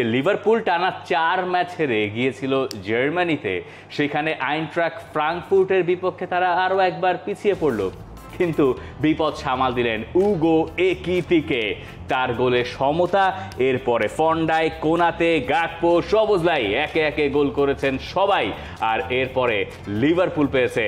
Liverpool টানা ৪ match হেরে গিয়েছিল জার্মানিতে। সেখানে আইনট্রাখ ফ্রাঙ্কফুর্টের বিপক্ষে তারা আরও একবার পিছিয়ে পড়ল, কিন্তু বিপদ সামাল দিলেন উগো একিতিকে। তার গোলে সমতা, এরপরে ফন্ডাই, কোনাতে, গাকপো, সবুজলাই একে একে গোল করেছেন সবাই। আর এরপরে লিভারপুল পেয়েছে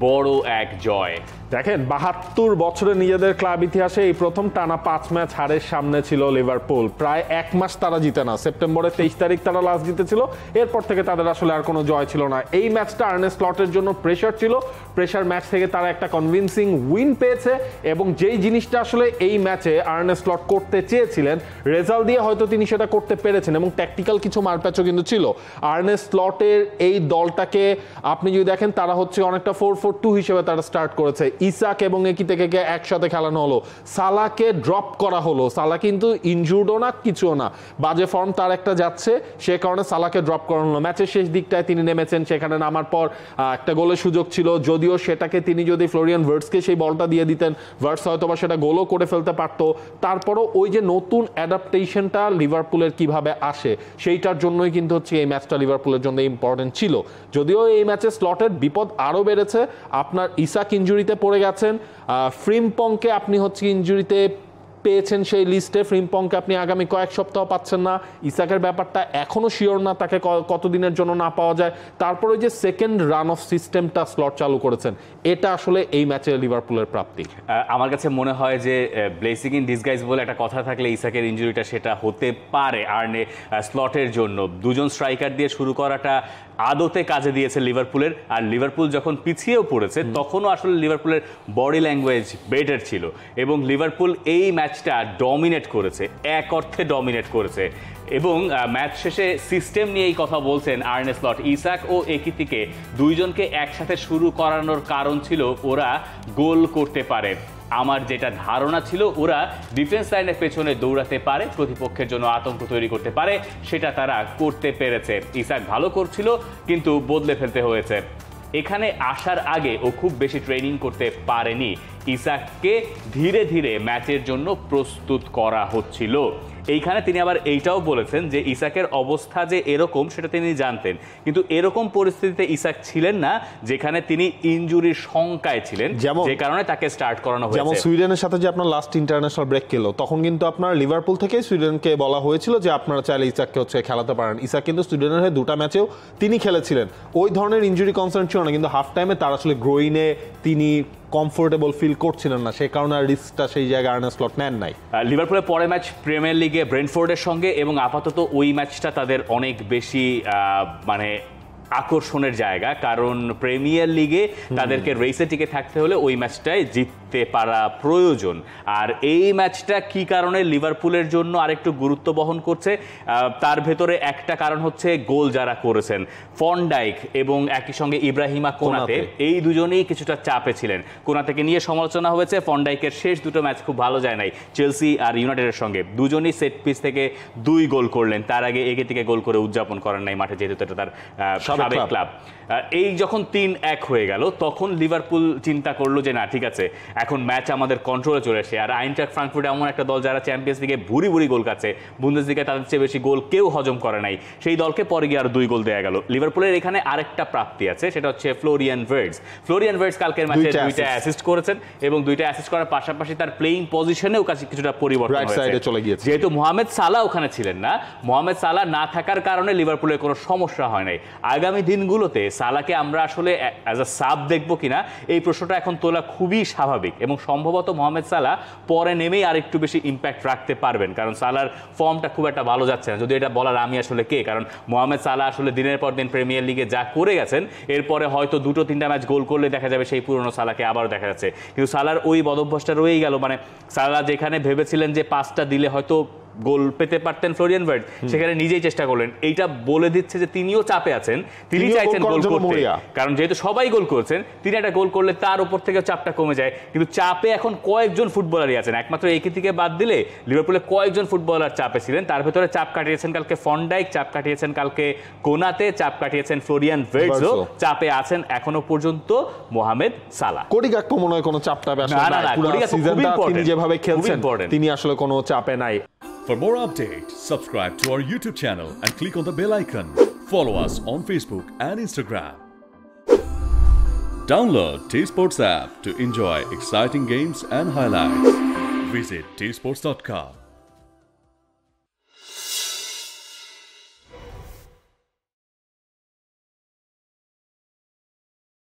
বড় এক জয়। দেখেন, ৭২ বছরে নিজেদের ক্লাব ইতিহাসে এই প্রথম টানা ৫ ম্যাচ হারের সামনে ছিল লিভারপুল। প্রায় এক মাস তারা জিতে না। সেপ্টেম্বরের ২৩ তারিখ তারা লাস্ট জিতেছিল। এরপর থেকে তাদের আসলে আর কোনো জয় ছিল না। এই ম্যাচটা আর্নে স্লটের জন্য প্রেশার ছিল। প্রেশার ম্যাচ থেকে তারা একটা কনভিন্সিং উইন পেয়েছে, এবং যেই জিনিসটা আসলে এই ম্যাচে আর্নে স্লট করতে চেয়েছিলেন, রেজাল্ট দিয়ে হয়তো তিনি সেটা করতে পেরেছেন, এবং ট্যাকটিক্যাল কিছু মারপ্যাচও কিন্তু ছিল। আর্নে স্লটের এই দলটাকে আপনি যদি দেখেন, তারা হচ্ছে অনেকটা 4-4-2 হিসেবে তারা স্টার্ট করেছে। ইসাক এবং একিতিকে একসাথে খেলানো হলো, সালাকে ড্রপ করা হলো। সালা কিন্তু ইনজুর্ডও না, কিছুও না, বাজে ফর্ম তার একটা যাচ্ছে, সে কারণে সালাকে ড্রপ করানো হলো। ম্যাচের শেষ দিকটায় তিনি নেমেছেন, সেখানে নামার পর একটা গোলের সুযোগ ছিল, যদিও সেটাকে তিনি যদি ফ্লোরিয়ান ভার্টসকে সেই বলটা দিয়ে দিতেন, ভার্টস হয়তো বা সেটা গোলও করে ফেলতে পারতো। তারপরও ওই যে নতুন অ্যাডাপ্টেশনটা লিভারপুলের কিভাবে আসে, সেইটার জন্যই কিন্তু হচ্ছে এই ম্যাচটা লিভারপুলের জন্য ইম্পর্টেন্ট ছিল। যদিও এই ম্যাচে স্লটের বিপদ আরও বেড়েছে। আপনার ইসাক ইনজুরিতে পড়ে গেছেন, ফ্রিম্পংকে আপনি হচ্ছে ইনজুরিতে পেয়েছেন সেই লিস্টে। ফ্রিম্পংকে আপনি আগামী কয়েক সপ্তাহ পাচ্ছেন না। ইসাকের ব্যাপারটা এখনও শিওর না, তাকে কতদিনের জন্য না পাওয়া যায়। তারপরে যে সেকেন্ড রান অফ সিস্টেমটা স্লট চালু করেছেন, এটা আসলে এই ম্যাচে লিভারপুলের প্রাপ্তি। আমার কাছে মনে হয় যে ব্লেসিং ইন ডিসগাইজ বলে একটা কথা থাকলে ইসাকের ইনজুরিটা সেটা হতে পারে আর্নে স্লটের জন্য। দুজন স্ট্রাইকার দিয়ে শুরু করাটা আদতে কাজে দিয়েছে লিভারপুলের। আর লিভারপুল যখন পিছিয়েও পড়েছে, তখনও আসলে লিভারপুলের বডি ল্যাঙ্গুয়েজ বেটার ছিল, এবং লিভারপুল এই ম্যাচটা ডমিনেট করেছে, এক অর্থে ডমিনেট করেছে। এবং ম্যাচ শেষে সিস্টেম নিয়েই কথা বলছেন আর্নে স্লট। ইসাক ও একিতিকে দুইজনকে একসাথে শুরু করানোর কারণ ছিল ওরা গোল করতে পারে। আমার যেটা ধারণা ছিল, ওরা ডিফেন্স লাইনের পেছনে দৌড়াতে পারে, প্রতিপক্ষের জন্য আতঙ্ক তৈরি করতে পারে, সেটা তারা করতে পেরেছে। ইসাক ভালো করছিল, কিন্তু বদলে ফেলতে হয়েছে। এখানে আসার আগে ও খুব বেশি ট্রেনিং করতে পারেনি। ইসাককে ধীরে ধীরে ম্যাচের জন্য প্রস্তুত করা হচ্ছিল। এইখানে তিনি আবার এইটাও বলেছেন যে ইসাকের অবস্থা যে এরকম সেটা তিনি জানতেন, কিন্তু এরকম পরিস্থিতিতে ইসাক ছিলেন না যেখানে তিনি ইনজুরির শঙ্কায় ছিলেন, যে কারণে তাকে স্টার্ট করানো হয়েছে। যেমন সুইডেনের সাথে যে আপনার লাস্ট ইন্টারন্যাশনাল ব্রেক গেল, তখন কিন্তু আপনার লিভারপুল থেকে সুইডেনকে বলা হয়েছিল যে আপনারা চাইলে ইসাককে হচ্ছে খেলাতে পারেন। ইসাক কিন্তু সুইডেনের হয়ে 2টা ম্যাচেও তিনি খেলেছিলেন। ওই ধরনের ইনজুরি কনসার্ন ছিল না, কিন্তু হাফ টাইমে তার আসলে গ্রোইনে তিনি কমফোর্টেবল ফিল করছিলেন না, সেই কারণে রিস্কটা সেই জায়গায় আর্নে স্লট নেন নাই। লিভারপুলের পরের ম্যাচ প্রিমিয়ার লিগে ব্রেন্টফোর্ডের সঙ্গে, এবং আপাতত ওই ম্যাচটা তাদের অনেক বেশি মানে আকর্ষণের জায়গা, কারণ প্রিমিয়ার লিগে তাদেরকে রেসে টিকে থাকতে হলে ওই ম্যাচটায় জিততে পারা প্রয়োজন। আর এই ম্যাচটা কি কারণে লিভারপুলের জন্য আরেকটু গুরুত্ব বহন করছে, তার ভেতরে একটা কারণ হচ্ছে গোল যারা করেছেন, ফন্ডাইক এবং একই সঙ্গে ইব্রাহিমা কোনাতে, এই দুজনেই কিছুটা চাপে ছিলেন। কোনাতেকে নিয়ে সমালোচনা হয়েছে, ফন্ডাইকের শেষ 2টো ম্যাচ খুব ভালো যায় নাই চেলসি আর ইউনাইটেডের সঙ্গে। দুজনেই সেট পিস থেকে 2 গোল করলেন, তার আগে একে গোল করে উদযাপন করেন নাই মাঠে, যেহেতু এটা তার সাবেক ক্লাব। এই যখন 3-1 হয়ে গেল, তখন লিভারপুল চিন্তা করলো যে না, ঠিক আছে, এখন ম্যাচ আমাদের কন্ট্রোলে চলে আসে। আর আইনট্রাখ ফ্রাঙ্কফুর্ট এমন একটা দল যারা চ্যাম্পিয়ন্স লিগে ভুরি ভুরি গোল কাছে, বুন্দেসলিগায় তাদের চেয়ে বেশি গোল কেউ হজম করে নাই, সেই দলকে পরে গিয়ে আর 2 গোল দেওয়া গেল। লিভারপুলের এখানে আরেকটা প্রাপ্তি আছে, সেটা হচ্ছে ফ্লোরিয়ান ভার্টস কালকের ম্যাচে 2টা অ্যাসিস্ট করেছেন, এবং 2টা অ্যাসিস্ট করার পাশাপাশি তার প্লেইং পজিশনেও কিছুটা পরিবর্তন হয়েছে। যেহেতু মোহামেদ সালাহ ওখানে ছিলেন না, মোহামেদ সালাহ না থাকার কারণে লিভারপুলের কোনো সমস্যা হয় নাই। আগামী দিনগুলোতে সালাহকে আমরা আসলে অ্যাজ আ সাব দেখবো কিনা, এই প্রশ্নটা এখন তোলা খুবই স্বাভাবিক, এবং সম্ভবত মোহামেদ সালাহ পরে নেমেই আরেকটু বেশি ইম্প্যাক্ট রাখতে পারবেন, কারণ সালাহর ফর্মটা খুব একটা ভালো যাচ্ছে না। যদি এটা বলার আমি আসলে কে, কারণ মোহামেদ সালাহ আসলে দিনের পর দিন প্রিমিয়ার লিগে যা করে গেছেন, এরপরে হয়তো 2-3টা ম্যাচ গোল করলে দেখা যাবে সেই পুরনো সালাহকে আবারও দেখা যাচ্ছে, কিন্তু সালাহর ওই বদভ্যাসটা রয়েই গেল। মানে সালাহ যেখানে ভেবেছিলেন যে 5টা দিলে হয়তো গোল পেতে পারতেন ফ্লোরিয়ান ভার্টস, সেখানে নিজেই চেষ্টা করলেন। এইটা বলে দিচ্ছে যে তিনিও চাপে আছেন, তিনি চাইছেন গোল করতে, কারণ যেহেতু সবাই গোল করছেন, তিনি একটা গোল করলে তার উপর থেকে চাপটা কমে যায়। কিন্তু চাপে এখন কয়েকজন ফুটবলারই আছেন, একমাত্র একিতিকে বাদ দিলে লিভারপুলে কয়েকজন ফুটবলার চাপে ছিলেন। তার ভেতরে চাপ কাটিয়েছেন কালকে ফন্ডাইক, চাপ কাটিয়েছেন কালকে কোনাতে, চাপ কাটিয়েছেন ফ্লোরিয়ান ভার্টসও চাপে আছেন এখনো পর্যন্ত মোহামেদ সালাহ। কোডি গাকপো মনে হয় কোনো চাপ টাপে আসলে না, পুরো সিজনটা তিনি যেভাবে খেলছেন তিনি আসলে কোনো চাপে নাই। For more updates, subscribe to our YouTube channel and click on the bell icon. Follow us on Facebook and Instagram. Download T Sports app to enjoy exciting games and highlights. Visit tsports.com.